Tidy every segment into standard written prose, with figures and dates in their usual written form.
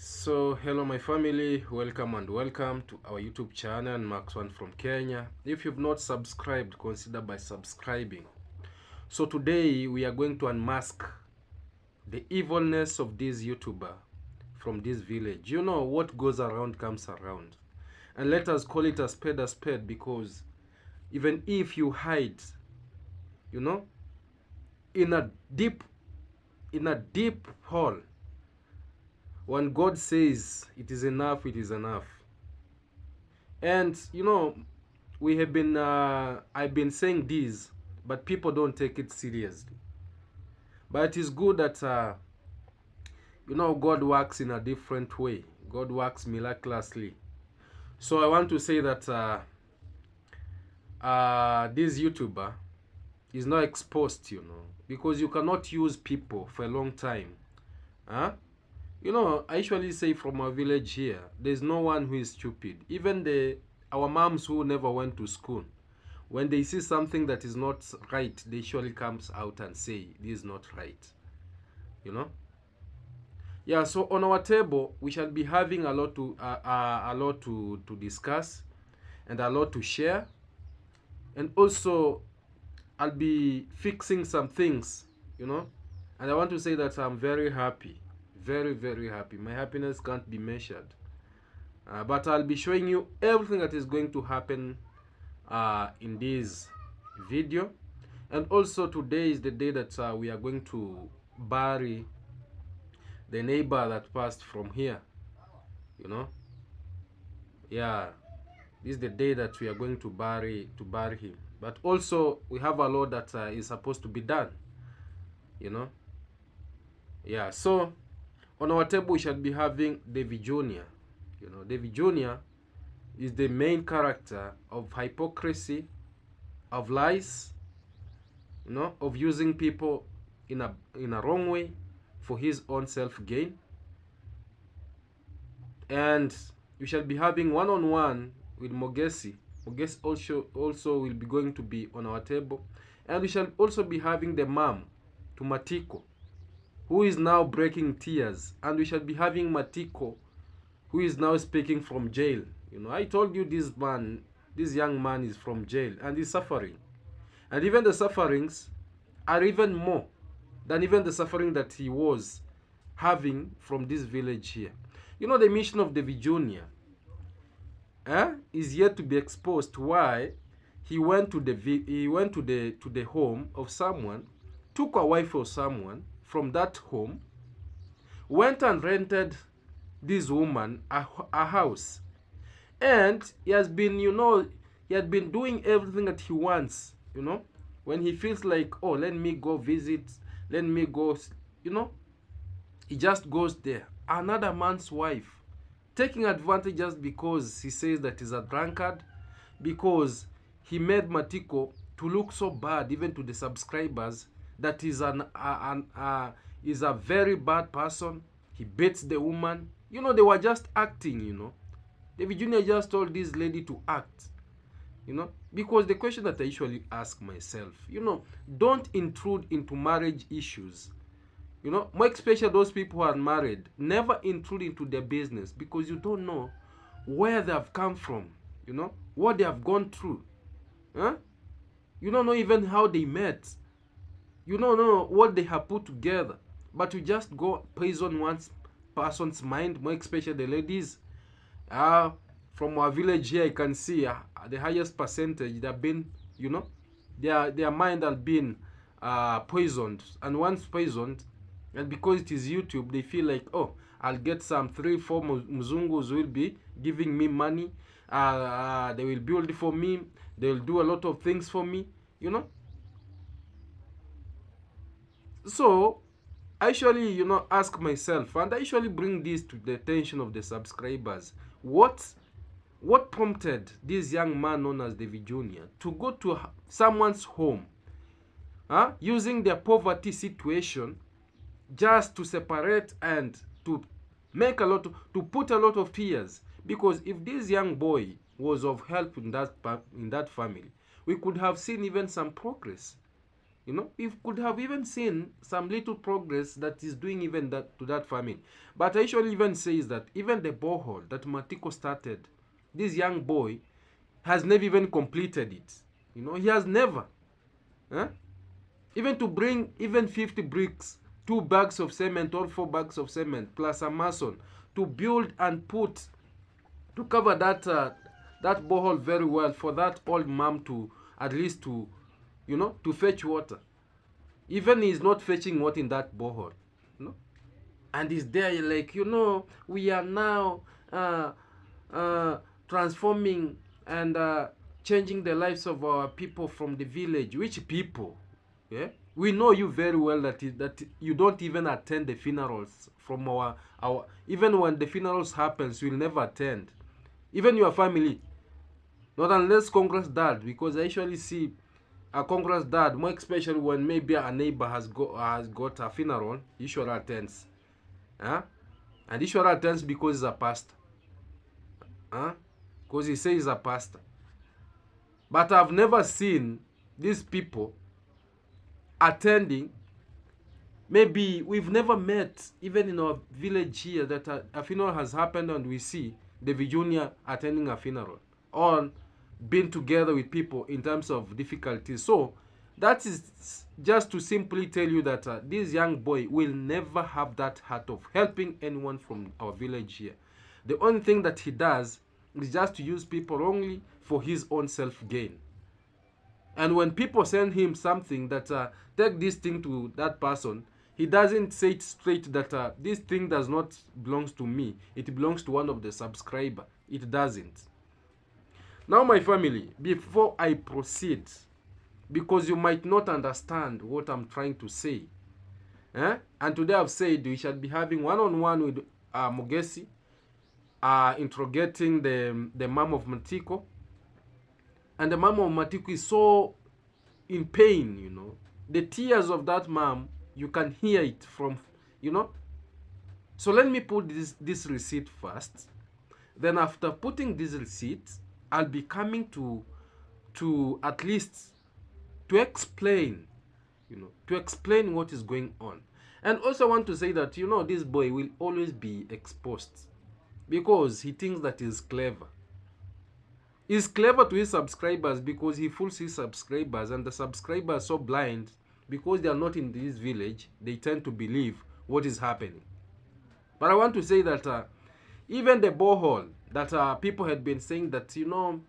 So hello my family, welcome and welcome to our YouTube channel, Max1 from Kenya. If you've not subscribed, consider by subscribing. So today we are going to unmask the evilness of this YouTuber from this village. You know, what goes around comes around. And let us call it a spade because even if you hide, you know, in a deep hole, when God says it is enough, it is enough. And you know, I've been saying this, but people don't take it seriously. But it is good that you know, God works in a different way. God works miraculously. So I want to say that this YouTuber is not exposed, you know, because you cannot use people for a long time. Huh? You know, I usually say from our village here, there's no one who is stupid. Even our moms who never went to school, when they see something that is not right, they surely comes out and say, this is not right. You know? Yeah, so on our table, we shall be having a lot to discuss and a lot to share. And also, I'll be fixing some things, you know? And I want to say that I'm very happy. Very, very happy. My happiness can't be measured. But I'll be showing you everything that is going to happen in this video. And also today is the day that we are going to bury the neighbor that passed from here. You know? Yeah. This is the day that we are going to bury him. But also we have a lot that is supposed to be done. You know? Yeah, so on our table, we shall be having davyjnr. You know, davyjnr is the main character of hypocrisy, of lies, you know, of using people in a wrong way for his own self-gain. And we shall be having one-on-one with Mogesi. Mogesi also will be going to be on our table. And we shall also be having the mom to Matiko, who is now breaking tears, and we shall be having Matiko, who is now speaking from jail. You know, I told you this young man is from jail and he's suffering. And even the sufferings are even more than even the suffering that he was having from this village here. You know, the mission of davyjnr is yet to be exposed. Why he went to the home of someone, took a wife of someone from that home, went and rented this woman a house, and he has been, you know, he had been doing everything that he wants, you know, when he feels like, oh, let me go visit, let me go, you know, he just goes there, another man's wife, taking advantage just because he says that he's a drunkard, because he made Matiko to look so bad even to the subscribers that is is a very bad person. He beats the woman. You know, they were just acting, you know. davyjnr just told this lady to act, you know. Because the question that I usually ask myself, you know, don't intrude into marriage issues. You know, more especially those people who are married, never intrude into their business, because you don't know where they have come from, you know, what they have gone through. Huh? You don't know even how they met. You don't know what they have put together, but you just go poison one person's mind, more especially the ladies. From our village here, you can see the highest percentage that have been, you know, their mind has been poisoned. And once poisoned, and because it is YouTube, they feel like, oh, I'll get some 3-4 mzungus will be giving me money. They will build for me. They will do a lot of things for me, you know. So I usually, you know, ask myself, and I usually bring this to the attention of the subscribers. What prompted this young man known as davyjnr to go to someone's home, using their poverty situation just to separate and to make to put a lot of tears? Because if this young boy was of help in that family, we could have seen even some progress, You know, we could have even seen some little progress that is doing even that to that family. But I usually even says that even the borehole that Matiko started, this young boy has never even completed it. You know, he has never. Huh? Even to bring even 50 bricks, 2 bags of cement or 4 bags of cement, plus a mason, to build and put, to cover that borehole very well for that old mom to at least to, you know, to fetch water. Even he's not fetching water in that borehole, you know, and he's there like, you know, we are now uh, uh, transforming and changing the lives of our people from the village. Which people? Yeah, we know you very well that that you don't even attend the funerals from our even when the funerals happens, you'll never attend. Even your family, not unless Congress dad, because I usually see a Congress dad, more especially when maybe a neighbor has got a funeral, he usually attends. Huh? And he usually attends because he's a pastor. Huh? Because he says he's a pastor. But I've never seen these people attending. Maybe we've never met, even in our village here, that a funeral has happened and we see the davyjnr attending a funeral or being together with people in terms of difficulties. So that is just to simply tell you that this young boy will never have that heart of helping anyone from our village here. The only thing that he does is just to use people only for his own self-gain. And when people send him something that take this thing to that person, he doesn't say it straight that this thing does not belongs to me. It belongs to one of the subscriber. It doesn't. Now, my family, before I proceed, because you might not understand what I'm trying to say, and today I've said we shall be having one-on-one with Mogesi, interrogating the mom of Matiko. And the mom of Matiko is so in pain, you know. The tears of that mom, you can hear it from, you know. So let me put this receipt first. Then after putting this receipt, I'll be coming to at least to explain, you know, to explain what is going on. And also want to say that, you know, this boy will always be exposed because he thinks that he's clever. He's clever to his subscribers because he fools his subscribers, and the subscribers are so blind because they are not in this village, they tend to believe what is happening. But I want to say that even the borehole that people had been saying that, you know,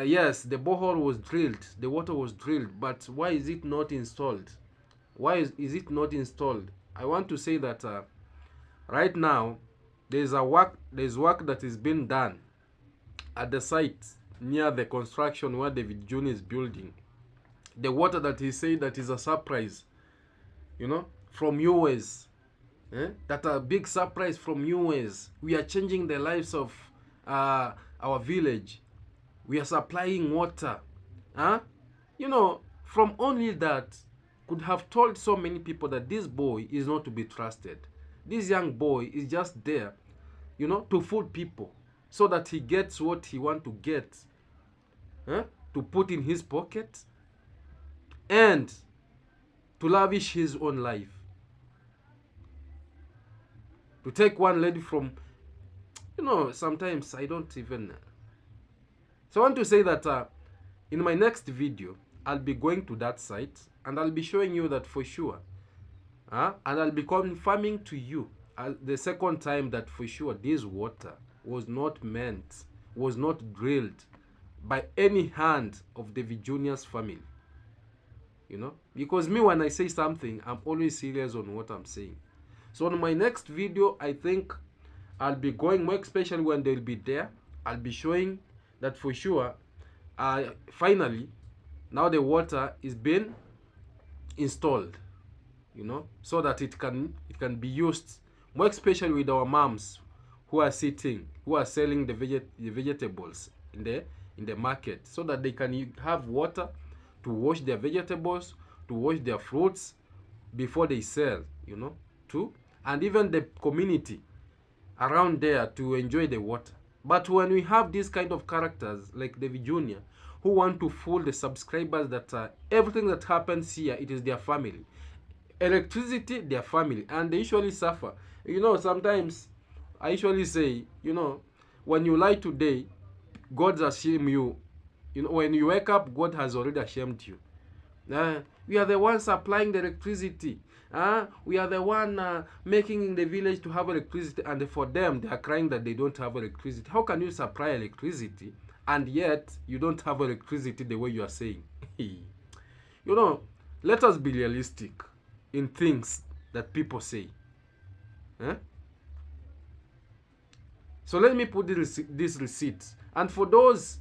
yes, the borehole was drilled, the water was drilled, but why is it not installed? Why is it not installed? I want to say that right now there's work that is being done at the site near the construction where davyjnr is building. The water that he said that is a surprise, you know, from US. That a big surprise from US. We are changing the lives of our village. We are supplying water. You know, from only that could have told so many people that this boy is not to be trusted. This young boy is just there, you know, to fool people so that he gets what he wants to get, to put in his pocket and to lavish his own life. To take one lady from, you know, sometimes I don't even. So I want to say that in my next video, I'll be going to that site and I'll be showing you that for sure. And I'll be confirming to you the second time that for sure this water was not meant, was not drilled by any hand of the davyjnr's family. You know, because me, when I say something, I'm always serious on what I'm saying. So on my next video, I think I'll be going more, especially when they'll be there. I'll be showing that for sure, finally, now the water is being installed, you know, so that it can be used more, especially with our moms who are selling the vegetables in the market, so that they can have water to wash their vegetables, to wash their fruits before they sell, you know, too, and even the community around there to enjoy the water. But when we have these kind of characters like davyjnr, who want to fool the subscribers that everything that happens here, it is their family. Electricity, their family, and they usually suffer. You know, sometimes I usually say, you know, when you lie today, God ashamed you. You know, when you wake up, God has already ashamed you. We are the ones supplying the electricity. We are the one making the village to have electricity, and for them, they are crying that they don't have electricity. How can you supply electricity and yet you don't have electricity the way you are saying? You know, let us be realistic in things that people say. So let me put this receipt. And for those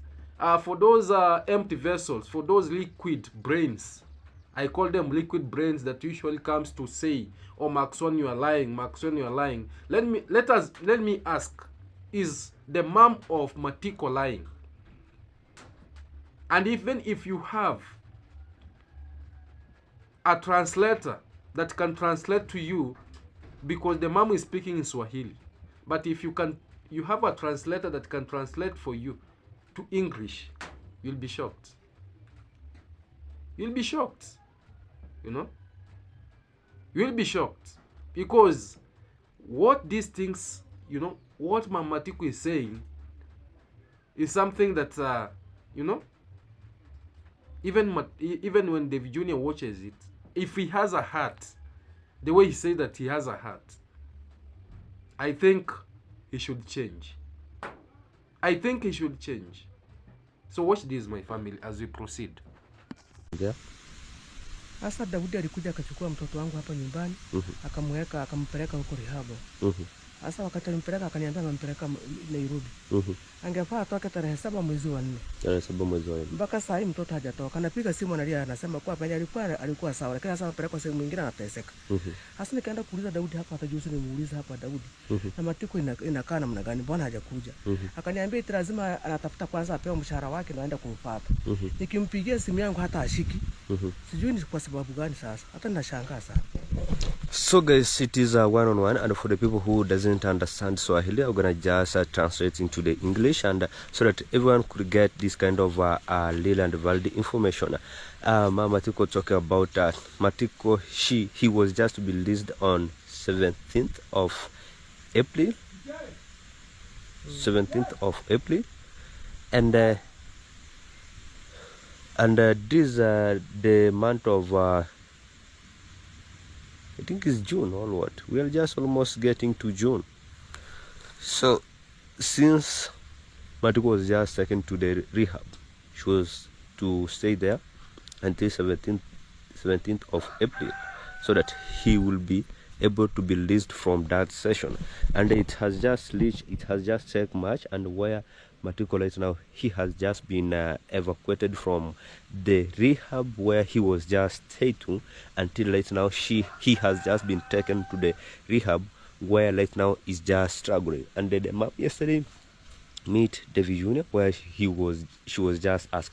empty vessels, for those liquid brains, I call them liquid brains that usually comes to say, "Oh, Maxon, you are lying. Maxon, you are lying." Let me ask: is the mom of Matiko lying? And even if you have a translator that can translate to you, because the mom is speaking in Swahili, but if you have a translator that can translate for you to English, you'll be shocked. You'll be shocked. You know? You'll be shocked. Because what these things, you know, what Matiko is saying is something that, you know, even when davyjnr watches it, if he has a heart, the way he says that he has a heart, I think he should change. I think he should change. So watch this, my family, as we proceed. Yeah. Asa Daudi alikuja akachukua mtoto wangu hapa nyumbani, akamweka akampeleka huko rehab. Asa wakati alimpeleka akaniambia anampeleka Nairobi. Angefaa atoke tarehe 7 mwezi wa 4. Tarehe 7 mwezi wa 4. Mpaka sasa hivi mtoto hajatoka. Anapiga simu analia, anasema kwa penye alikuwa sawa, lakini sasa anapelekwa sehemu nyingine anateseka. Sasa nikaenda kuuliza Daudi hapa, atajuzi nimuuliza hapa Daudi. Na Matiko inakaa namna gani, mbona hajakuja? Akaniambia eti lazima anatafuta kwanza apewe mshahara wake na aenda kumfuata. Nikimpigia simu yangu hata ashiki. Sijui ni kwa sababu gani sasa. Hata ninashangaa sana. So guys, it is a one-on-one, and for the people who doesn't understand Swahili, I'm gonna just translate into the English, and so that everyone could get this kind of real and valid information. Matiko talking about Matiko. He was just to be released on 17th of April. 17th of April, and this the month of. I think it's June or what? We are just almost getting to June. So since Matiko was just taken to the rehab, she was to stay there until 17th of April, so that he will be able to be released from that session. And it has just taken March, and where Matiko right now, he has just been evacuated from the rehab where he was just stayed to, until right now he has just been taken to the rehab where right now is just struggling. And the map yesterday meet davyjnr where she was just asked,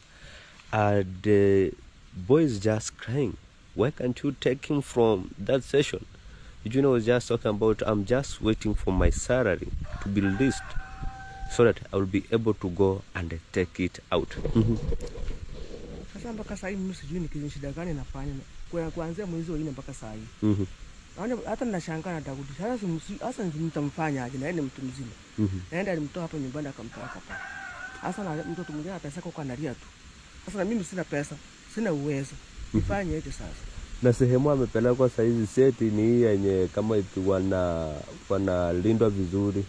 the boy is just crying, why can't you take him from that session? davyjnr was just talking about, I'm just waiting for my salary to be released, so that I will be able to go and take it out. Sasa mpaka sasa hivi sijui ni shida gani nafanya. Kuanzia mwezi wa 4 mpaka sasa hivi. Hata ninashangaa na Daudi. Sasa nitamfanya aje, na yeye ni mtu mzima. Naenda alimtoa hapa nyumbani akampeleka hapa. Sasa na mtoto mwingine atasaka kwa analia tu. Sasa na mimi sina pesa, sina uwezo. Nifanye aje sasa? Na sehemu amepelekwa sasa hizi seti ni hii yenye kama iti wanalindwa vizuri.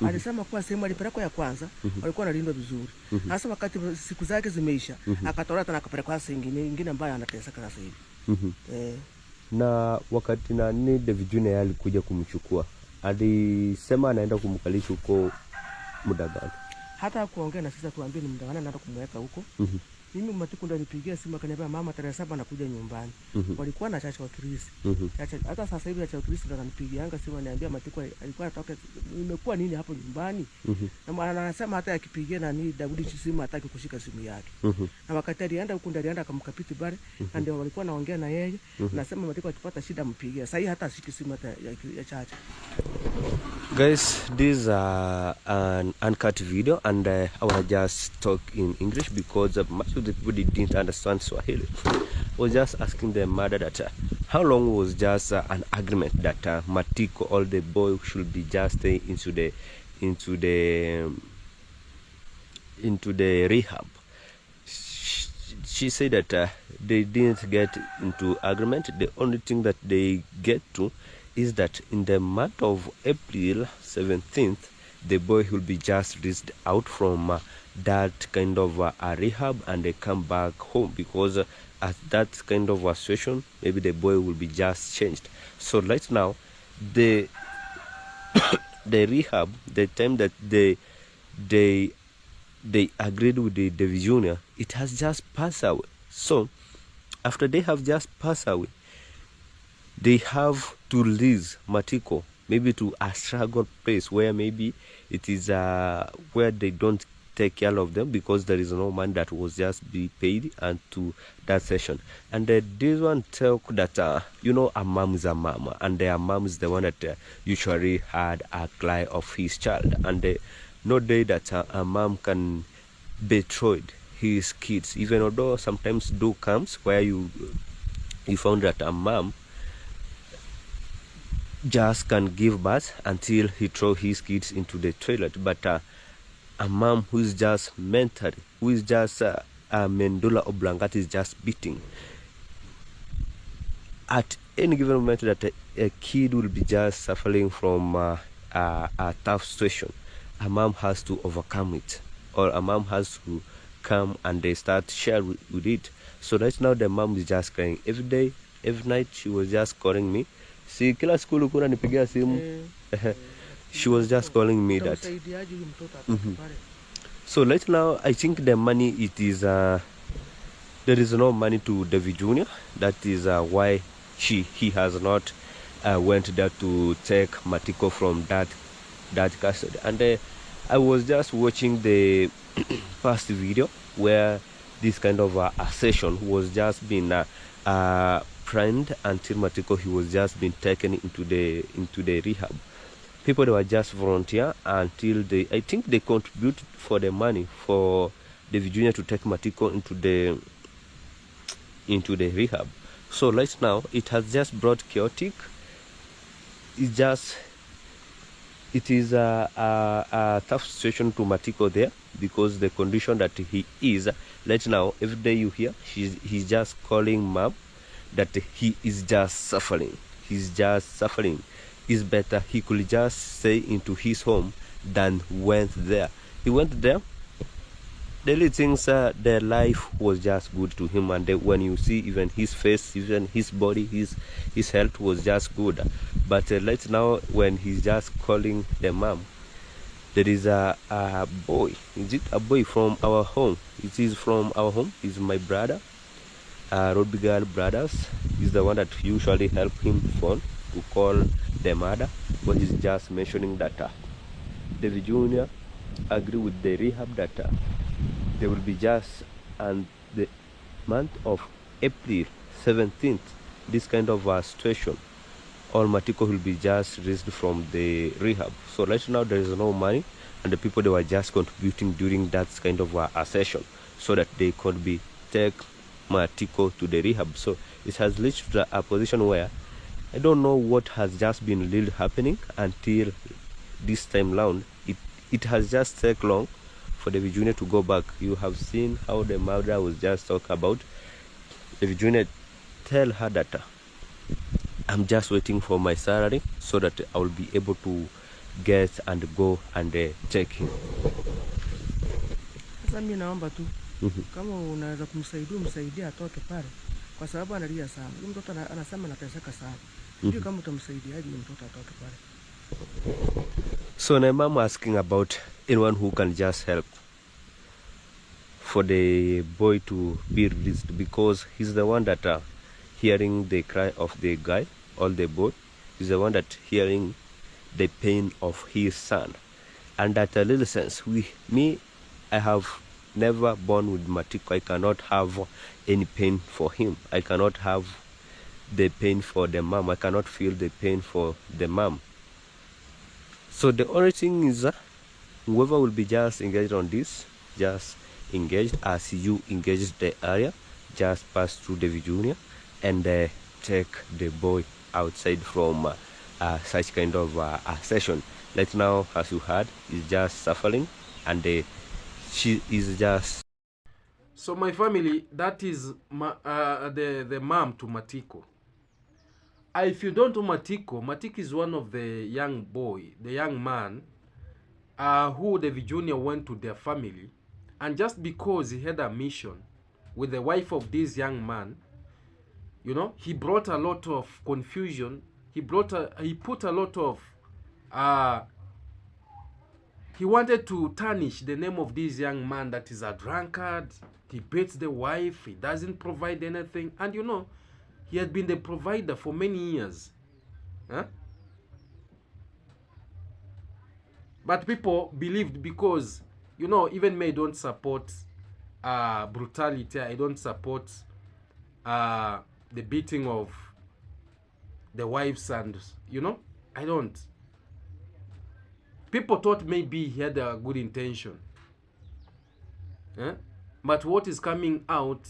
Alisema kwa sehemu alipelekwa ya kwanza walikuwa wanalindwa vizuri. Sasa wakati siku zake zimeisha, akatoka tena akapelekwa sehemu nyingine ambayo anateseka sasa hivi. Na wakati nani davyjnr alikuja kumchukua, alisema anaenda kumkalisha huko muda gani? Hata kuongea na sisi tuambie ni muda gani anaenda kumweka huko. Mimi Matiko ndo alipigia simu akaniambia mama tarehe 7 nakuja nyumbani. Walikuwa na chacha wa Kirisi. Hata sasa hivi chacha wa Kirisi ndo ananipigianga simu ananiambia Matiko alikuwa anatoka, imekuwa nini hapo nyumbani? Na anasema hata akipigia nani Daudi simu hataki kushika simu yake. Na wakati alienda huko ndo alienda akamkapiti bare, na ndio walikuwa naongea na yeye. Nasema Matiko akipata shida mpigie. Sasa hii hata ashiki simu hata ya chacha. Guys, this is an uncut video, and I want to just talk in English because much of the people didn't understand Swahili. I was just asking the mother that how long was just an agreement that Matiko, all the boy, should be just stay into the rehab. She said that they didn't get into agreement. The only thing that they get to is that in the month of April 17th, the boy will be just released out from that kind of a rehab, and they come back home, because at that kind of a situation, maybe the boy will be just changed. So right now, the rehab, the time that they agreed with the davyjnr, it has just passed away. So after they have just passed away, they have to release Matiko maybe to a struggle place where maybe it is where they don't take care of them, because there is no money that was just be paid and to that session. And this one talk that you know, a mom is a mom, and a mom is the one that usually had a cry of his child, and no day that a mom can betray his kids, even although sometimes do comes where you found that a mom just can give birth until he throw his kids into the toilet, but a mom who is just mentally, who is just a medulla oblongata is just beating. At any given moment that a kid will be just suffering from a tough situation, a mom has to overcome it, or a mom has to come and they start share with it. So right now the mom is just crying every day, every night. She was just calling me. See, kila siku kuna nipigia simu. She was just calling me that. So right now, I think the money, it is there is no money to davyjnr. That is why he has not went there to take Matiko from that custody. And I was just watching the past video where this kind of a session was just been primed until Matiko he was just been taken into the rehab. People, they were just volunteer until I think they contribute for the money for davyjnr to take Matiko into the rehab. So right now it has just brought chaotic. It is a tough situation to Matiko there, because the condition that he is right now, every day you hear he's just calling mom that he is just suffering. He's just suffering. It's better he could just stay into his home than went there. He went there. Daily things, their life was just good to him, and when you see even his face, even his body, his health was just good. But right now, when he's just calling the mom, there is a boy. Is it a boy from our home? It is from our home. He's my brother. Rodrigo brothers is the one that usually help him phone to call the mother, but he's just mentioning that davyjnr agree with the rehab that they will be just, and the month of April 17th, this kind of situation, all Matiko will be just released from the rehab. So right now there is no money, and the people, they were just contributing during that kind of a session so that they could be take Matiko to the rehab. So it has reached a position where I don't know what has just been really happening until this time round. It has just taken long for davyjnr to go back. You have seen how the mother was just talking about davyjnr. Tell her that I'm just waiting for my salary so that I will be able to get and go and check him. Sasa mimi naomba tu kama unaweza kumsaidia atoke pale, kwa sababu analia sana. Huyu mtoto anasema anateseka sana. Ndio kama utamsaidiaje mtoto atoke pale. So my mom asking about anyone who can just help for the boy to be released, because he's the one that hearing the cry of the guy or the boy. He's the one that hearing the pain of his son. And that a little sense, I have never born with Matiko. I cannot have any pain for him. I cannot have the pain for the mom. I cannot feel the pain for the mom. So the only thing is whoever will be just engaged on this, just engaged as you engaged the area, just pass through the davyjnr and take the boy outside from such kind of session. Like now, as you heard, is just suffering, and she is just. So my family, that is the mom to Matiko. If you don't know Matiko, Matiko is one of the young man who the davyjnr went to their family, and just because he had a mission with the wife of this young man, you know, he brought a lot of confusion. He put a lot of he wanted to tarnish the name of this young man, that is a drunkard. He beats the wife. He doesn't provide anything, and you know, he had been the provider for many years. Huh? But people believed, because, you know, even me, I don't support brutality. I don't support the beating of the wives, and, you know, I don't. People thought maybe he had a good intention. But what is coming out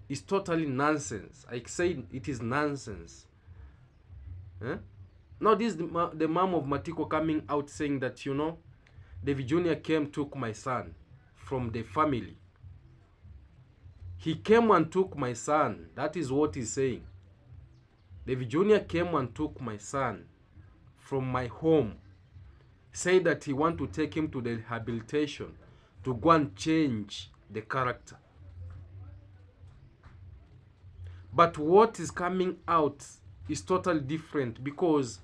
is totally nonsense. I say it is nonsense. Now this is the mom of Matiko coming out saying that, you know, the davyjnr came, took my son from the family. He came and took my son. That is what he's saying. The davyjnr came and took my son from my home. Said that he want to take him to the rehabilitation to go and change the character. But what is coming out is totally different, because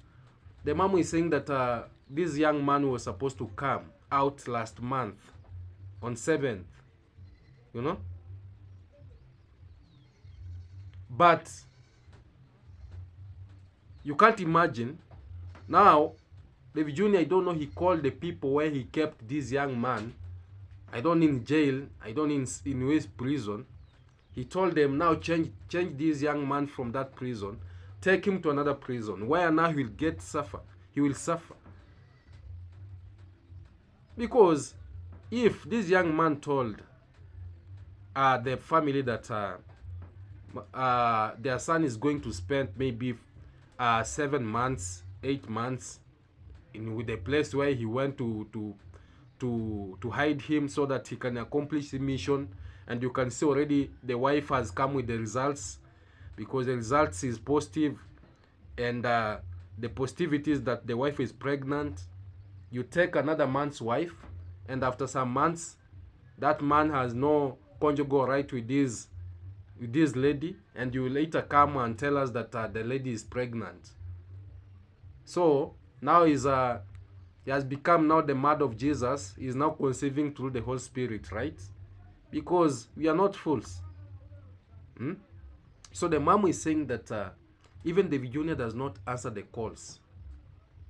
the mom is saying that this young man was supposed to come out last month on 7th, you know. But you can't imagine. Now, the davyjnr, I don't know, he called the people where he kept this young man. I don't in jail, I don't in his prison. He told them, now change this young man from that prison, take him to another prison, where now he will suffer. Because if this young man told the family that their son is going to spend maybe 7 months, 8 months with a place where he went to hide him so that he can accomplish the mission, and you can see already the wife has come with the results, because the results is positive, and the positivity is that the wife is pregnant. You take another man's wife, and after some months, that man has no conjugal right with this lady, and you later come and tell us that the lady is pregnant. So now he has become now the mother of Jesus. He is now conceiving through the Holy Spirit, right? Because we are not fools. So the mom is saying that even the davyjnr does not answer the calls.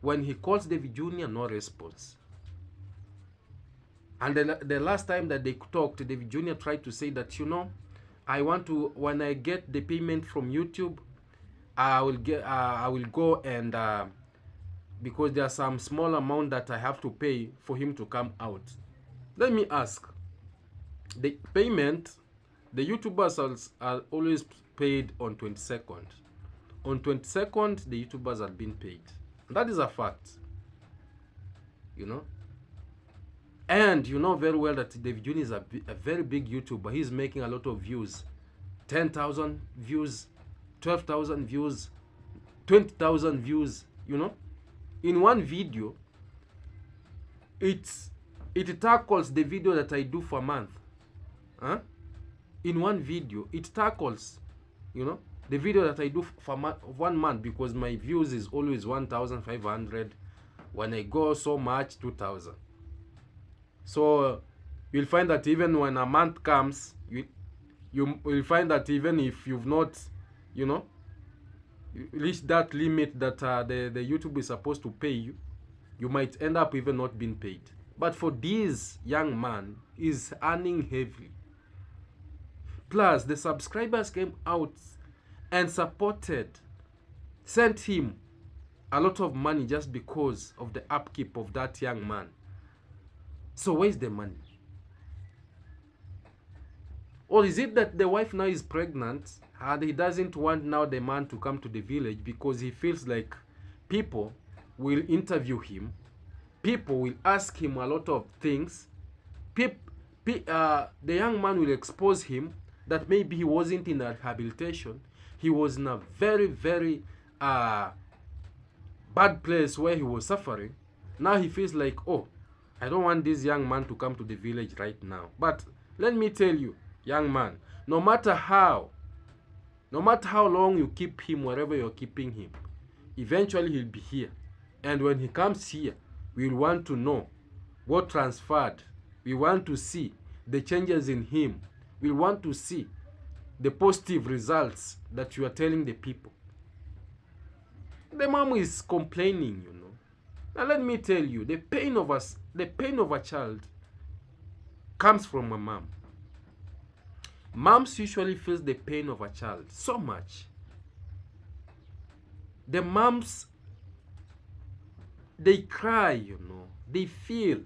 When he calls the davyjnr, no response. And the last time that they talked, the davyjnr tried to say that, you know, I want to, when I get the payment from YouTube, I will go and because there's some small amount that I have to pay for him to come out. Let me ask, the payment, the YouTubers are always paid on 22nd. On 22nd, the YouTubers are being paid. That is a fact, you know. And you know very well that davyjnr is a very big YouTuber. He's making a lot of views. 10,000 views, 12,000 views, 20,000 views, you know. In one video, it tackles the video that I do for a month. In one video, it tackles, you know, the video that I do for 1 month, because my views is always 1,500. When I go so much, 2,000. So you'll find that even when a month comes, you will find that even if you've not, you know, reached that limit that the YouTube is supposed to pay you, you might end up even not being paid. But for this young man, is earning heavily. Plus, the subscribers came out and supported, sent him a lot of money just because of the upkeep of that young man. So where's the money? Or is it that the wife now is pregnant and he doesn't want now the man to come to the village because he feels like people will interview him, people will ask him a lot of things, the young man will expose him that maybe he wasn't in a rehabilitation, he was in a very, very bad place where he was suffering. Now he feels like, oh, I don't want this young man to come to the village right now. But let me tell you, young man, no matter how long you keep him wherever you're keeping him, eventually he'll be here. And when he comes here, we'll want to know what transpired. We want to see the changes in him. We want to see the positive results that you are telling the people. The mom is complaining, you know. Now let me tell you, the pain of a child comes from a mom. Moms usually feel the pain of a child so much. The moms, they cry, you know. They feel.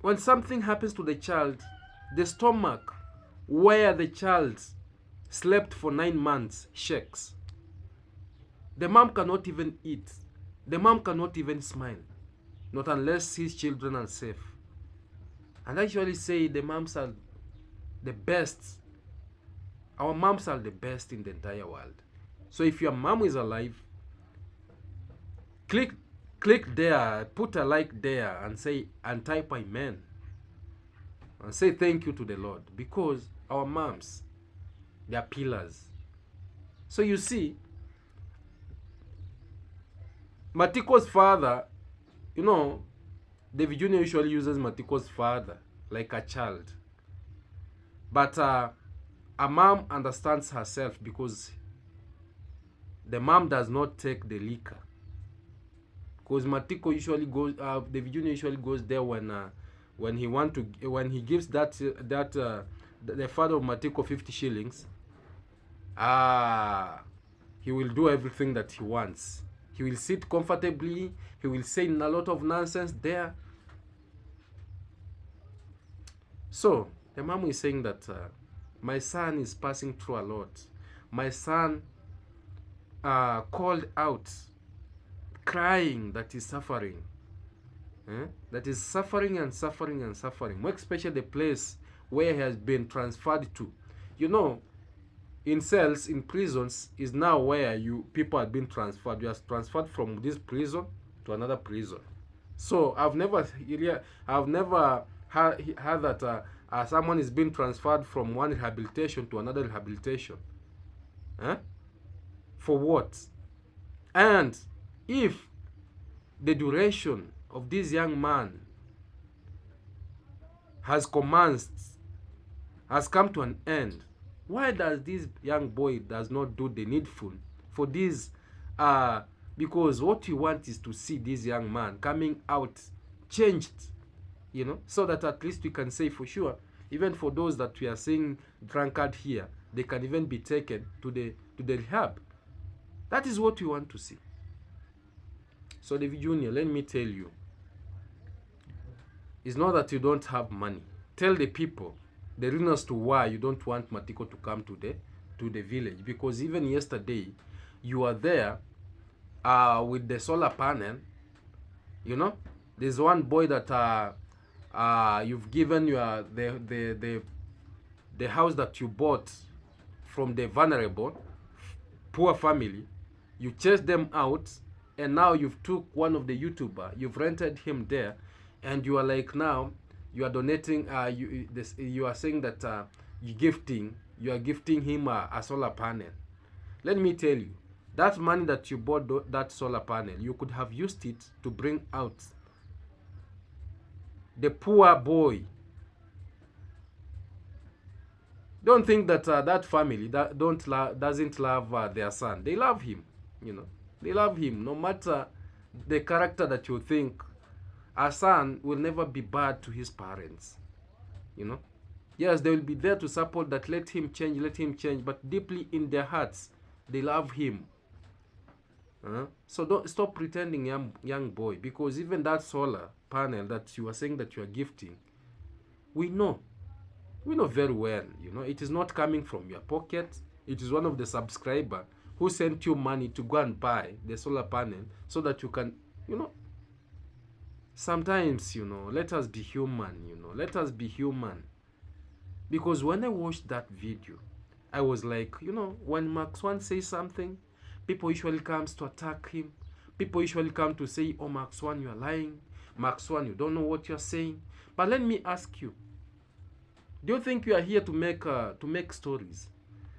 When something happens to the child, the stomach where the child slept for 9 months shakes. The mom cannot even eat. The mom cannot even smile. Not unless his children are safe. And I usually say the moms are the best. Our moms are the best in the entire world. So if your mom is alive, click there, put a like there and say, and type amen. And say thank you to the Lord. Because our moms, they are pillars. So you see, Matiko's father, you know, davyjnr usually uses Matiko's father like a child. But a mom understands herself because the mom does not take the liquor. Because Matiko usually goes, davyjnr usually goes there when he gives the father of Matiko 50 shillings. He will do everything that he wants. He will sit comfortably. He will say a lot of nonsense there. So the mom is saying that my son is passing through a lot. My son called out, crying that he's suffering. That is suffering and suffering and suffering. More especially the place where he has been transferred to. You know, in cells, in prisons, is now where people have been transferred. You are transferred from this prison to another prison. So I've never heard that someone is being transferred from one rehabilitation to another rehabilitation. For what? And if the duration of this young man has commenced, has come to an end, why does this young boy does not do the needful for this? Because what we want is to see this young man coming out changed, you know, so that at least we can say for sure, even for those that we are seeing drunkard here, they can even be taken to the rehab. That is what we want to see. So davyjnr, let me tell you, it's not that you don't have money. Tell the people the reason as to why you don't want Matiko to come to the village. Because even yesterday, you are there with the solar panel. You know, there's one boy that you've given the house that you bought from the vulnerable, poor family. You chased them out, and now you've took one of the YouTuber, you've rented him there, and you are like now, you are donating, you are saying that you are gifting him a solar panel. Let me tell you, that money that you bought that solar panel, you could have used it to bring out the poor boy. Don't think that that family that doesn't love their son. They love him, you know. They love him, no matter the character that you think. A son will never be bad to his parents, you know. Yes, they will be there to support that. Let him change. But deeply in their hearts, they love him. So don't stop pretending, young boy, because even that solar panel that you are saying that you are gifting, we know very well, you know, it is not coming from your pocket. It is one of the subscriber who sent you money to go and buy the solar panel so that you can, you know. Sometimes, you know, let us be human, you know, let us be human. Because when I watched that video, I was like, you know, when Max One says something, people usually comes to attack him. People usually come to say, oh, Max One, you are lying. Max One, you don't know what you're saying. But let me ask you, do you think you are here to make stories?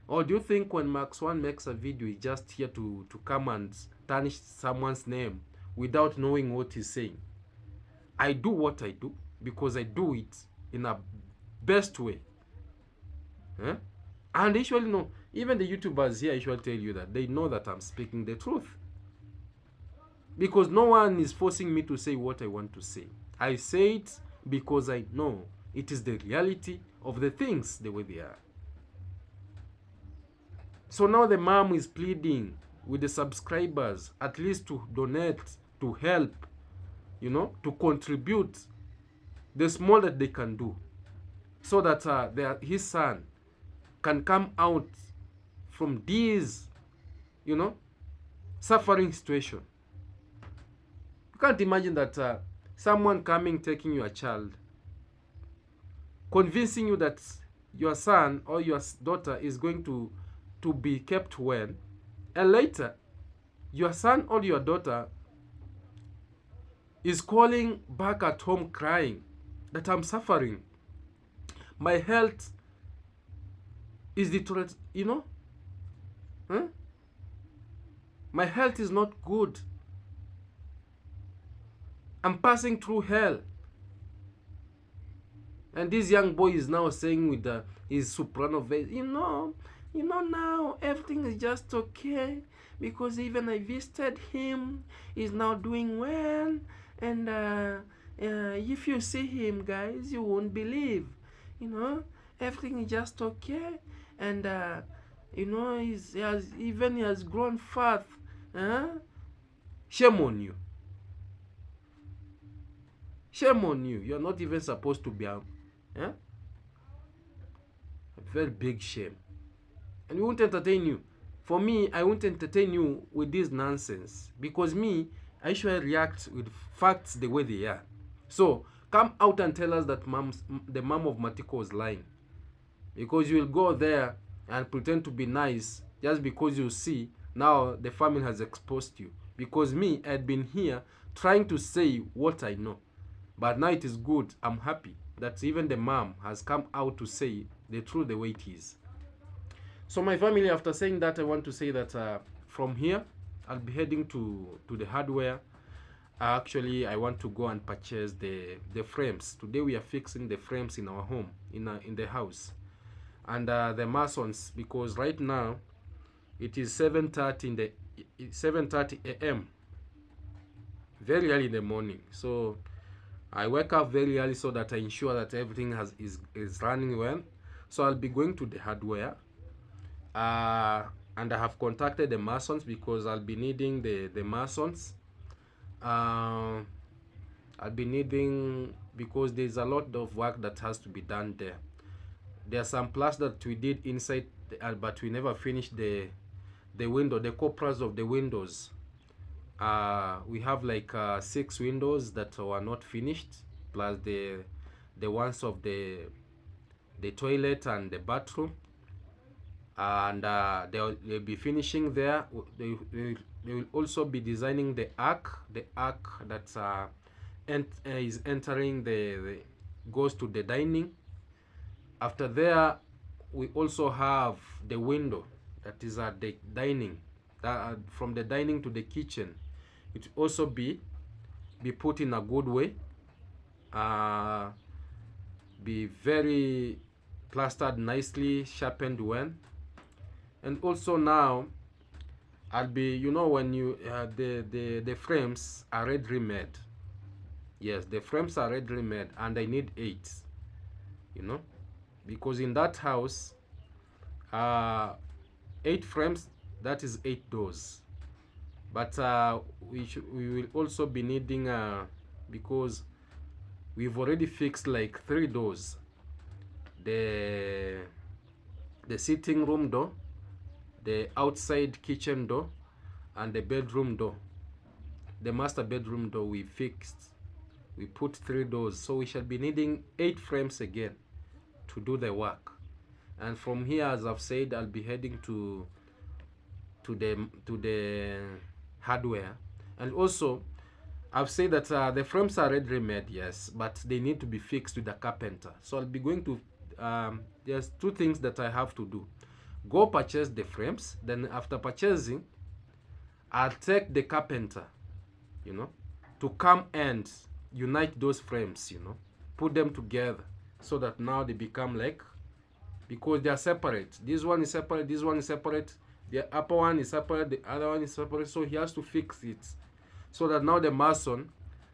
Or do you think when Max One makes a video, he's just here to come and tarnish someone's name without knowing what he's saying? I do what I do because I do it in a best way. And usually, no, even the YouTubers here usually tell you that they know that I'm speaking the truth. Because no one is forcing me to say what I want to say. I say it because I know it is the reality of the things the way they are. So now the mom is pleading with the subscribers at least to donate, to help, you know, to contribute the small that they can do, so that his son can come out from this, you know, suffering situation. You can't imagine that someone coming, taking your child, convincing you that your son or your daughter is going to be kept well, and later your son or your daughter is calling back at home crying that I'm suffering. My health is deteriorating, you know? My health is not good. I'm passing through hell. And this young boy is now saying with his soprano voice, you know, now everything is just okay because even I visited him, he's now doing well, and if you see him, guys, you won't believe, you know, everything is just okay, and you know, he has grown fat. Shame on you. Shame on you. You're not even supposed to be a very big shame. And we won't entertain you. For me, I won't entertain you with this nonsense, because me, I usually react with facts the way they are. So come out and tell us that the mom of Matiko was lying, because you will go there and pretend to be nice just because you see now the family has exposed you. Because me, I had been here trying to say what I know, but now it is good. I'm happy that even the mom has come out to say the truth the way it is. So my family, after saying that, I want to say that from here, I'll be heading to the hardware. Actually, I want to go and purchase the frames. Today we are fixing the frames in our home, in the house. And the masons, because right now, it is 7:30 a.m. Very early in the morning. So I wake up very early so that I ensure that everything is running well. So I'll be going to the hardware. And I have contacted the masons because I'll be needing the masons. I'll be needing, because there's a lot of work that has to be done there. There are some plasters that we did inside, but we never finished the window, the corpus of the windows. We have like 6 windows that were not finished, plus the ones of the toilet and the bathroom. And they'll be finishing there. They will also be designing the arc that is entering goes to the dining. After there, we also have the window that is at the dining, from the dining to the kitchen. It also be put in a good way. be very plastered nicely, sharpened when. And also now I'll be, you know, when you the frames are already made. Yes, the frames are already made, and I need 8, you know, because in that house 8 frames, that is 8 doors. But we will also be needing because we've already fixed like 3 doors: the sitting room door, the outside kitchen door, and the bedroom door. The master bedroom door we fixed. We put 3 doors, so we shall be needing 8 frames again to do the work. And from here, as I've said, I'll be heading to the hardware. And also I've said that the frames are already made, yes, but they need to be fixed with the carpenter. So I'll be going to there's 2 things that I have to do: go purchase the frames, then after purchasing I'll take the carpenter, you know, to come and unite those frames, you know, put them together so that now they become like, because they are separate. This one is separate, this one is separate, the upper one is separate, the other one is separate. So he has to fix it so that now the mason,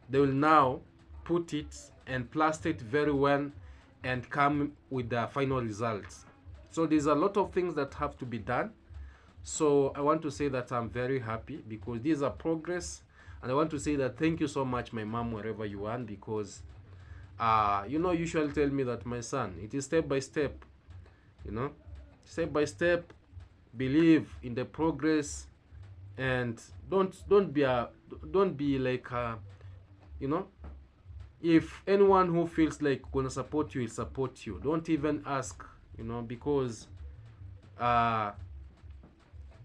they will now put it and plaster it very well and come with the final results. So there's a lot of things that have to be done. So I want to say that I'm very happy because these are progress. And I want to say that thank you so much, my mom, wherever you are, because you know, you usually tell me that, my son, it is step by step, you know, step by step. Believe in the progress, and don't be like you know, if anyone who feels like gonna support you will support you, don't even ask, you know, because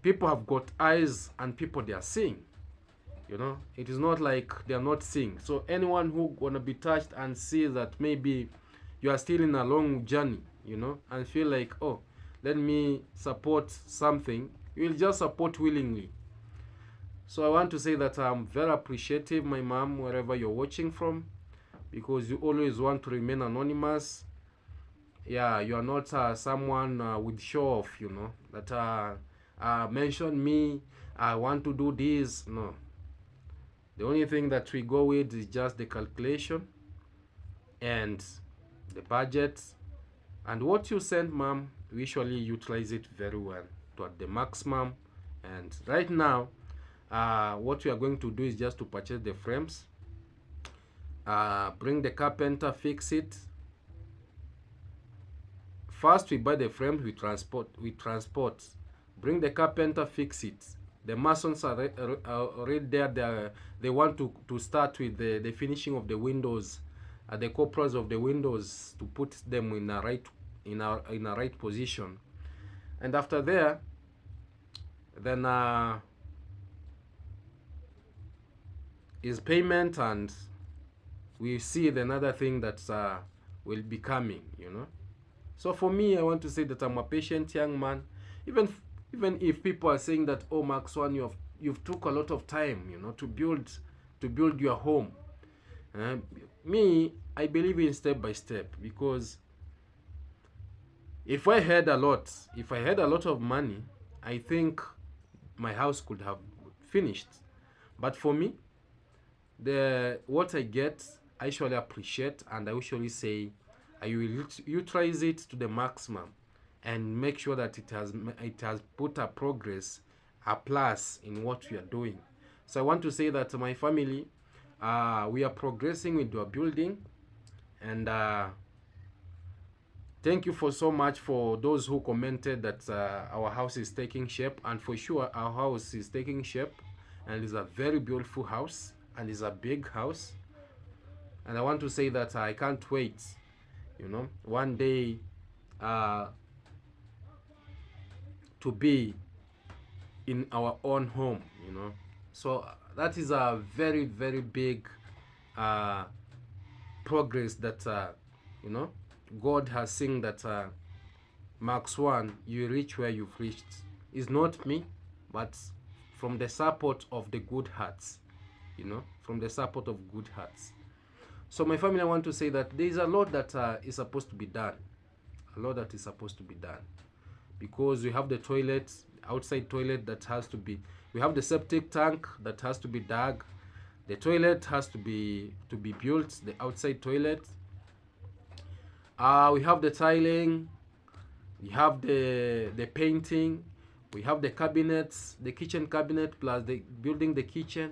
people have got eyes and people they are seeing, you know. It is not like they are not seeing. So anyone who gonna be touched and see that maybe you are still in a long journey, you know, and feel like, oh, let me support something, you will just support willingly. So I want to say that I'm very appreciative, my mom, wherever you're watching from, because you always want to remain anonymous. Yeah, you are not someone with show off, you know, that mention me, I want to do this. No, the only thing that we go with is just the calculation and the budget, and what you send, mom, we usually utilize it very well to at the maximum. And right now what we are going to do is just to purchase the frames, bring the carpenter, fix it. First we buy the frames, we transport, bring the carpenter, fix it. The masons are already there. They want to start with the finishing of the windows, the corpus of the windows, to put them in a right position. And after there, then is payment, and we see the another thing that will be coming, you know. So for me, I want to say that I'm a patient young man, even if people are saying that, oh, Max One, you've took a lot of time, you know, to build your home. Me, I believe in step by step, because if I had a lot of money, I think my house could have finished. But for me, what I get, I usually appreciate, and I usually say I will utilize it to the maximum and make sure that it has put a progress, a plus in what we are doing. So I want to say that my family, we are progressing with our building, and thank you for so much for those who commented that our house is taking shape. And for sure our house is taking shape, and it's a very beautiful house, and it's a big house. And I want to say that I can't wait, you know, one day to be in our own home, you know. So that is a very, very big progress that you know, God has seen that Max One, you reach where you've reached. Is not me, but from the support of the good hearts, you know, from the support of good hearts. So my family, I want to say that there is a lot that is supposed to be done. A lot that is supposed to be done. Because we have the toilet, outside toilet that has to be, we have the septic tank that has to be dug. The toilet has to be built, the outside toilet. We have the tiling, we have the painting, we have the cabinets, the kitchen cabinet plus the building the kitchen.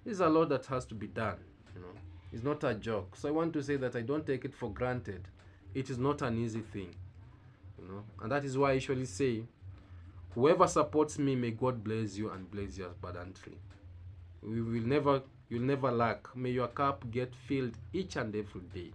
There's a lot that has to be done, you know. It's not a joke. So I want to say that I don't take it for granted. It is not an easy thing, you know. And that is why I usually say, whoever supports me, may God bless you and bless you abundantly. You'll never lack. May your cup get filled each and every day,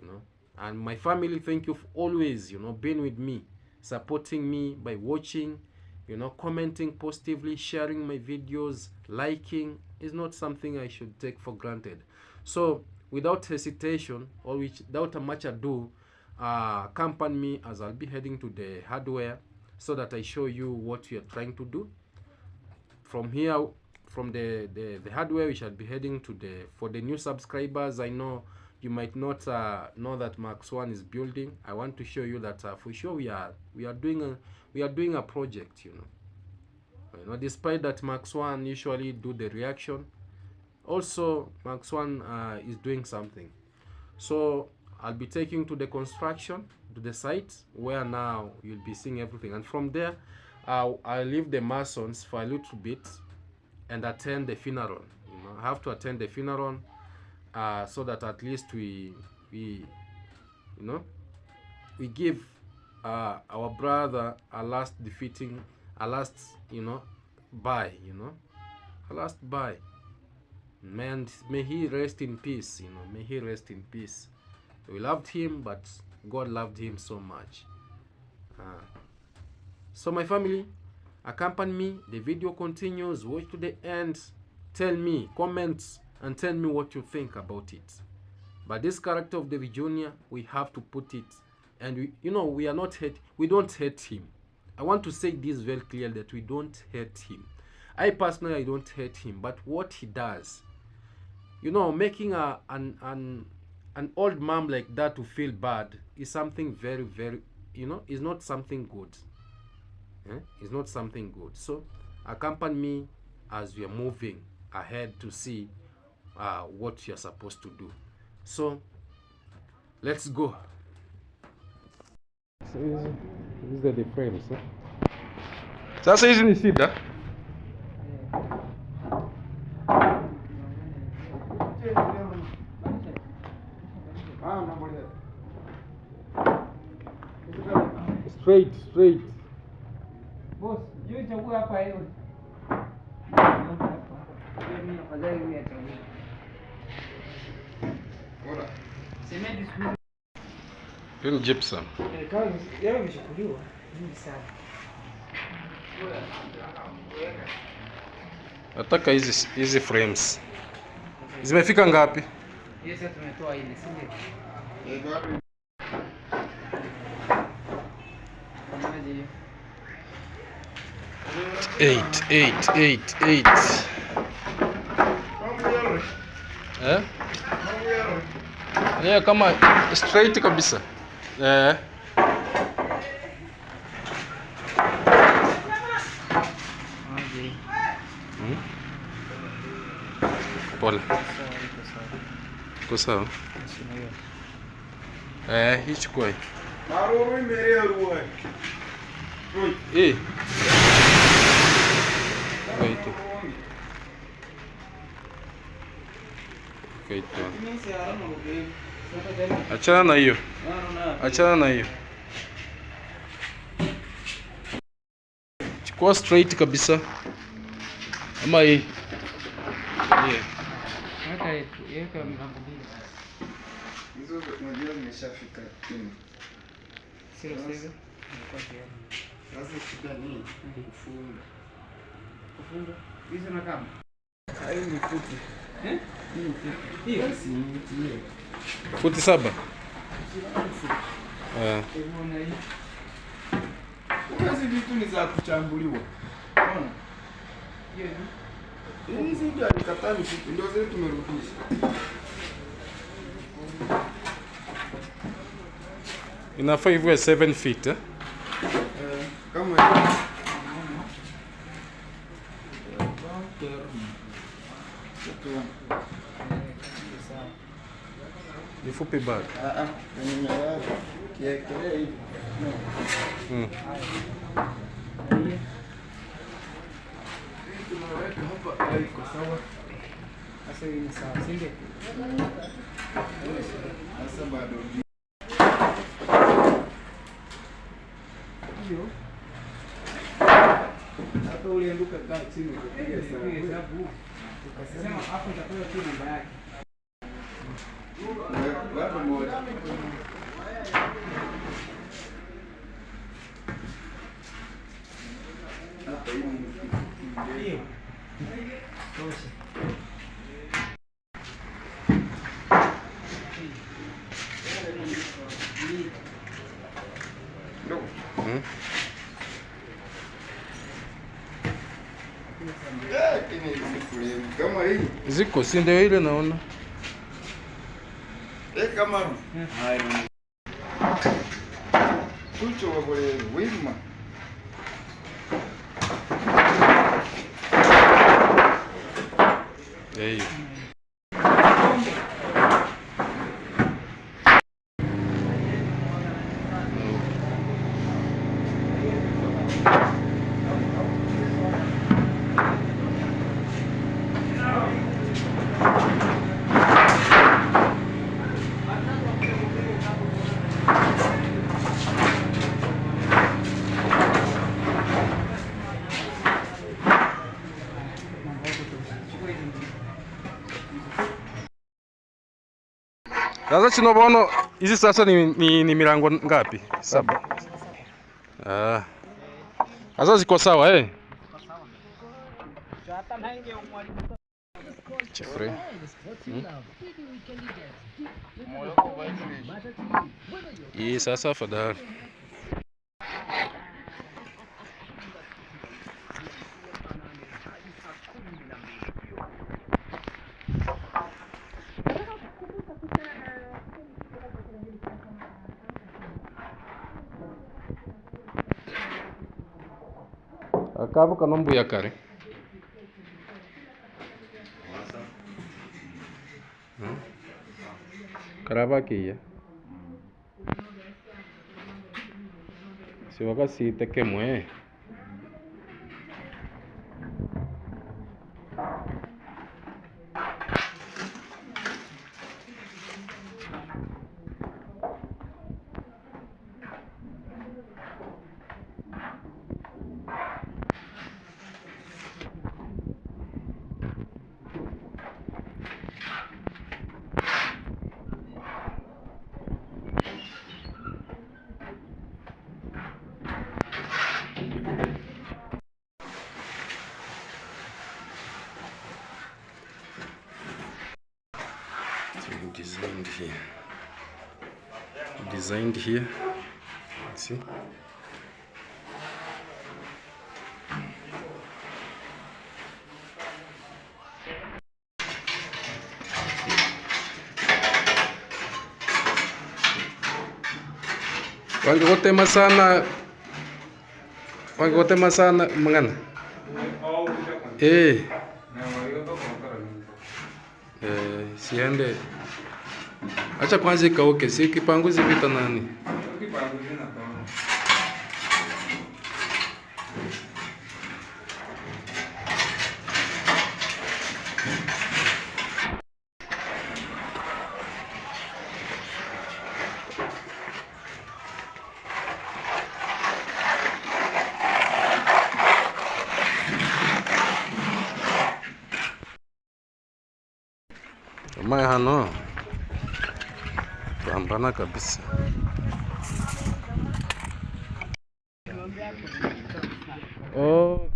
you know. And my family, thank you for always, you know, being with me, supporting me by watching, you know, commenting positively, sharing my videos, liking. Is not something I should take for granted. So without hesitation or without a much ado, accompany me as I'll be heading to the hardware so that I show you what we are trying to do. From here, from the hardware, we shall be heading to for the new subscribers. I know you might not know that Max One is building. I want to show you that for sure we are doing a project, you know. You know, despite that Max One usually do the reaction, also Max One is doing something. So I'll be taking to the construction, to the site where now you'll be seeing everything, and from there I'll leave the masons for a little bit and attend the funeral. You know, I have to attend the funeral so that at least we give our brother a last bye, you know, a last bye. Man, may he rest in peace, you know, may he rest in peace. We loved him, but God loved him so much. So my family, accompany me. The video continues. Watch to the end. Tell me, comment, and tell me what you think about it. But this character of Davy Jr., we have to put it, and we don't hate him. I want to say this very clear, that we don't hate him. I personally don't hate him, but what he does, you know, making an old mom like that to feel bad is something very, very, you know, is not something good. It's not something good. So accompany me as we are moving ahead to see what you're supposed to do. So let's go. So these are the frames. Sasa hizi ni shida. Straight. Boss, you chagua hapa hiyo. Mimi afadhali mimi atachagua. Bora. Cement is good. Hiyo ni gypsum. Kama yeye imeshukuliwa nyingi sana. Nataka hizi frames. Zimefika ngapi? Hiyo sasa tumetoa ile, si ndio? 8. Yeah, kama straight kabisa. Pole. Kosa. Hiç koy. Maruru mere ruwa. Wait. Achana na hiyo. Chukua straight kabisa. Ama hii. Yeka mlango mbili. Hizo unajua zimeshafika chini. Sio sasa. Sasa shida ni kufunga. Hizo na kama. Hayo ni futi. Hiyo si mti. Futi 7. Hizi vitu ni za kuchambuliwa. Unaona? Hizi ndio alikatani futi ndio zile tumerudisha. Inafaa iwe 7 feet eh? Kama Ni fupi bado. kiekelea hivi. Tunaweka hapa iko sawa. Sasa hii ni sawa, si ndio? Sasa bado Hiyo. hata ulianduka kaa chini ukipiga hesabu. Ukasema hapo utapewa tu namba yake. Bado moja. Hapa hii Hiyo. Tosha. kama hii Ziko si ndio ile naona. kama haya tucho wabole wima Hiyo. Sasa tunaona hizi sasa ni milango ngapi? 7. Sasa ziko sawa eh? Jeffrey. Hii sasa afadhali. Akabo kanombu ya kare. Karaba kiya. Si wakasi tekemwe. Designed here. See? Wangotema sana mangana. Siende. Acha kwanza ikauke, si kipanguzi vita nani? Maya hano. Pambana kabisa. Oh.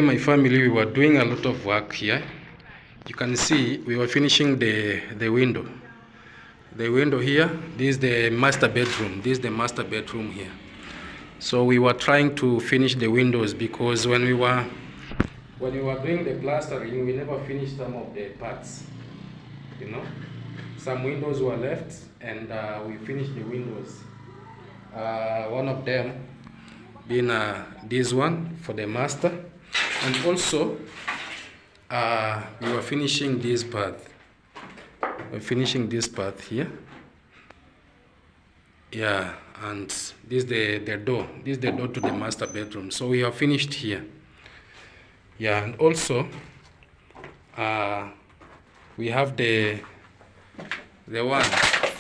My family, we were doing a lot of work here. You can see we were finishing the window. The window here, this is the master bedroom. This is the master bedroom here. So we were trying to finish the windows because when we were doing the plastering, we never finished some of the parts. You know, some windows were left, and we finished the windows. One of them being this one for the master, and also we were finishing this part. We're finishing this part here. Yeah, and this is the door. This is the door to the master bedroom. So we have finished here. Yeah, and also we have the one.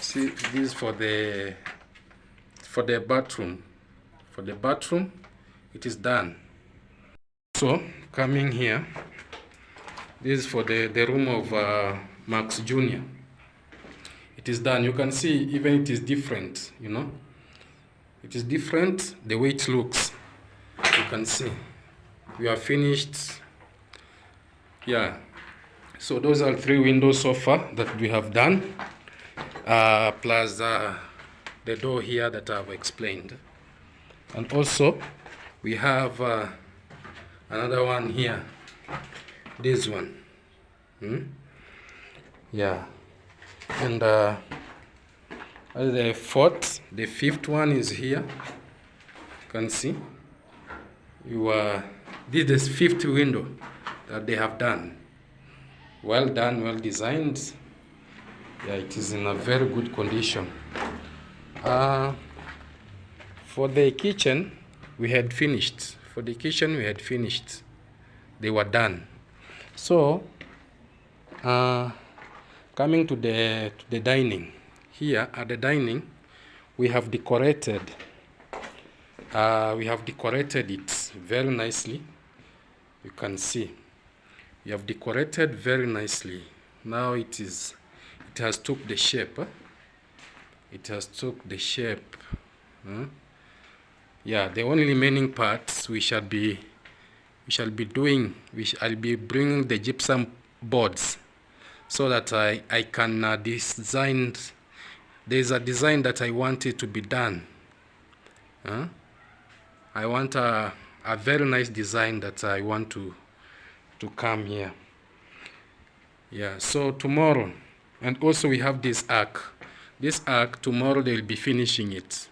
See, this is for the bathroom. For the bathroom, it is done. So coming here, this is for the room of Max Jr. It is done. You can see even it is different, you know. It is different the way it looks. You can see. We are finished. Yeah. So those are 3 windows so far that we have done. Plus the door here that I've explained. And also we have another one here. This one. Yeah. And the 5th one is here. You can see. This is the 5th window that they have done. Well done, well designed. Yeah, it is in a very good condition. For the kitchen, we had finished. They were done. So, coming to the dining. Here at the dining, we have decorated. It very nicely. You can see. We have decorated very nicely. Now it has took the shape. It has took the shape. Yeah, the only remaining parts I'll be bringing the gypsum boards so that I can design. There's a design that I want it to be done. I want a very nice design that I want to come here. Yeah, so tomorrow, and also we have this arc. This arc, tomorrow they'll be finishing it.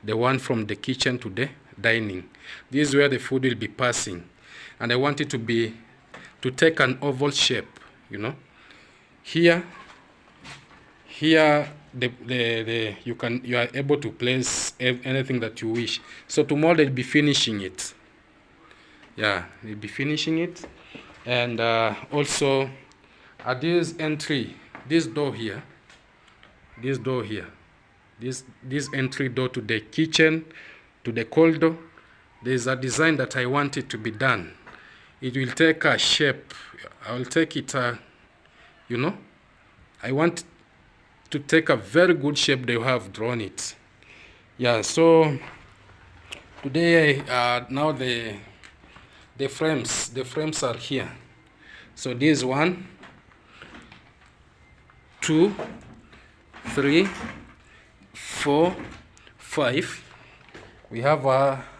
The one from the kitchen to the dining. This is where the food will be passing. And I want it to take an oval shape, you know. Here you are able to place anything that you wish. So tomorrow they'll be finishing it. Yeah, they'll be finishing it. And also at this entry, this entry door to the kitchen, to the corridor, there's a design that I want it to be done. It will take a shape. I will take it, you know, I want to take a very good shape they have drawn it. Yeah, so today, now the frames are here. So this 1, 2, 3, 4, 5. We have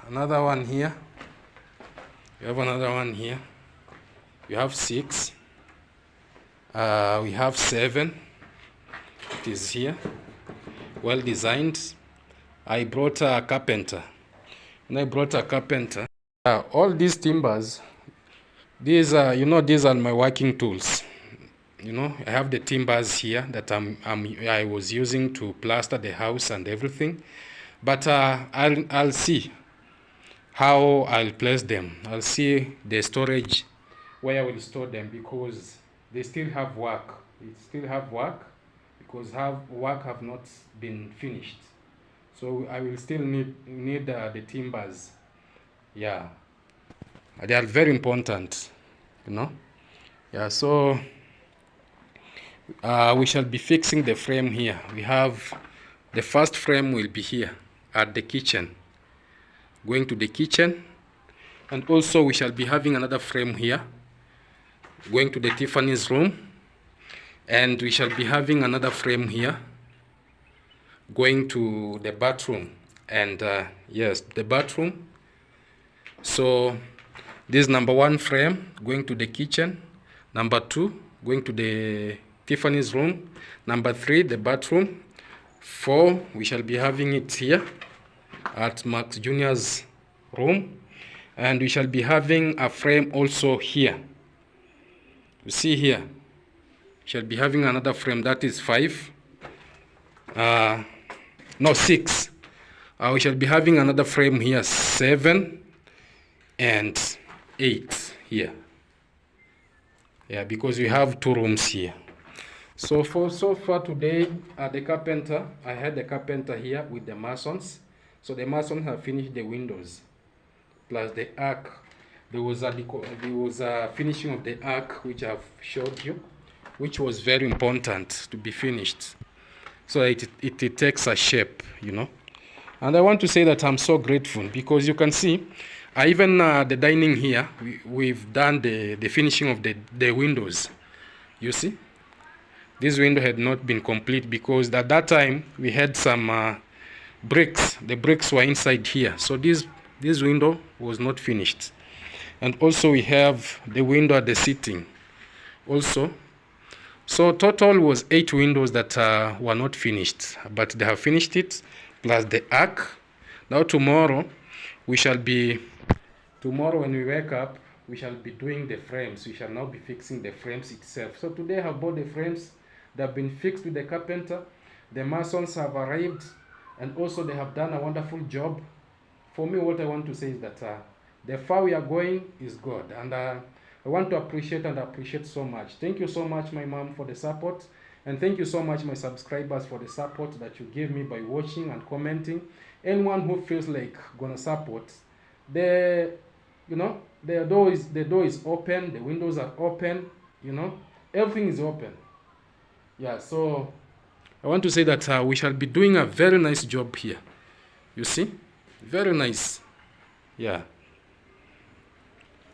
another one here. We have 6. We have 7. It is here. Well designed. I brought a carpenter. All these timbers, these are my working tools. You know, I have the timbers here that I was using to plaster the house and everything. But I'll see how I'll place them. I'll see the storage where I will store them, because they still have work. Because work have not been finished. So I will still need the timbers. Yeah, they are very important, you know. Yeah, so we shall be fixing the frame here. We have the first frame will be here at the kitchen. Going to the kitchen, and also we shall be having another frame here. Going to the Tiffany's room, and we shall be having another frame here. Going to the bathroom, and yes, the bathroom. So this number 1 frame going to the kitchen, number 2 going to the Tiffany's room, number 3 the bathroom, 4 we shall be having it here at Max Jr.'s room, and we shall be having a frame also here. You see here, we shall be having another frame, that is 5, no 6. We shall be having another frame here, 7 and 8 here. Yeah, because we have 2 rooms here. So far today, the carpenter, I had the carpenter here with the masons. So the masons have finished the windows plus the arc. There was a finishing of the arc which I've showed you, which was very important to be finished, so it takes a shape, you know. And I want to say that I'm so grateful, because you can see even the dining here, we've done the finishing of the windows. You see, this window had not been complete because at that time we had some bricks. The bricks were inside here, so this window was not finished. And also we have the window at the sitting also. So total was 8 windows that were not finished, but they have finished it, plus the arc. Now tomorrow when we wake up, we shall be doing the frames. We shall now be fixing the frames itself. So today I have bought the frames that have been fixed with the carpenter. The masons have arrived, and also they have done a wonderful job. For me, what I want to say is that the far we are going is good, and I want to appreciate so much. Thank you so much, my mom, for the support, and thank you so much, my subscribers, for the support that you give me by watching and commenting. Anyone who feels like gonna support, the door is open, the windows are open, you know, everything is open. Yeah, so I want to say that we shall be doing a very nice job here. You see, very nice. Yeah,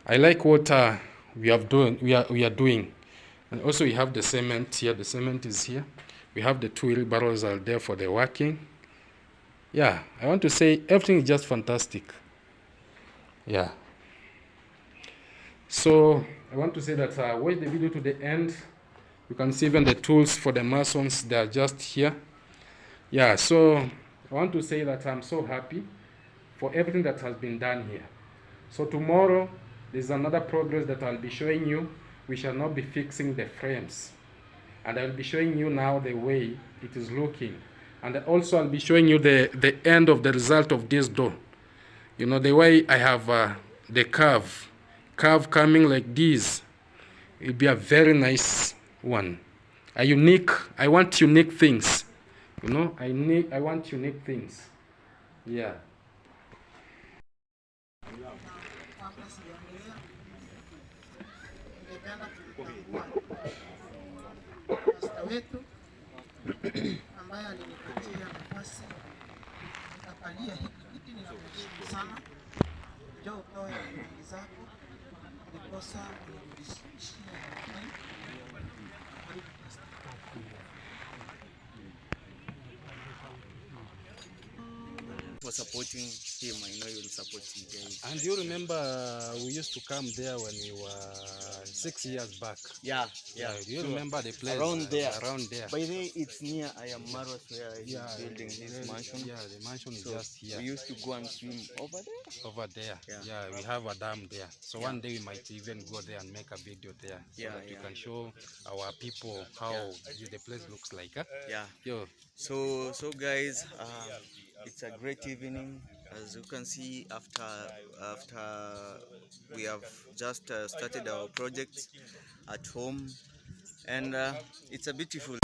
I like what we are doing. And also we have the cement here. The cement is here. We have the 2 wheelbarrows are there for the working. Yeah, I want to say everything is just fantastic. Yeah. So I want to say that watch the video to the end. You can see even the tools for the masons, they are just here. Yeah, so I want to say that I'm so happy for everything that has been done here. So tomorrow there's another progress that I'll be showing you. We shall not be fixing the frames, and I'll be showing you now the way it is looking, and also I'll be showing you the end of the result of this door. You know, the way I have the curve coming like this. It'll be a very nice one, I want unique things, you know. I want unique things. Yeah. Pasta wetu ambaye alinipatia nafasi nikapalia hiki kiti, ninakushukuru sana. Njoo utoe imani zako ndiposa unirudishie haki. For supporting him, I know you'll support him, guys. And you remember we used to come there when we were 6 years back. Yeah. Do you remember the place Around there? By the way, it's near Ayamaros where he's building his mansion. Yeah, the mansion is just here. We used to go and swim over there. Yeah, we have a dam there. So one day we might even go there and make a video there, so that we can show our people how the place looks like. Huh? Yeah. Yo. So guys, it's a great evening. As you can see, after we have just started our project at home, and it's a beautiful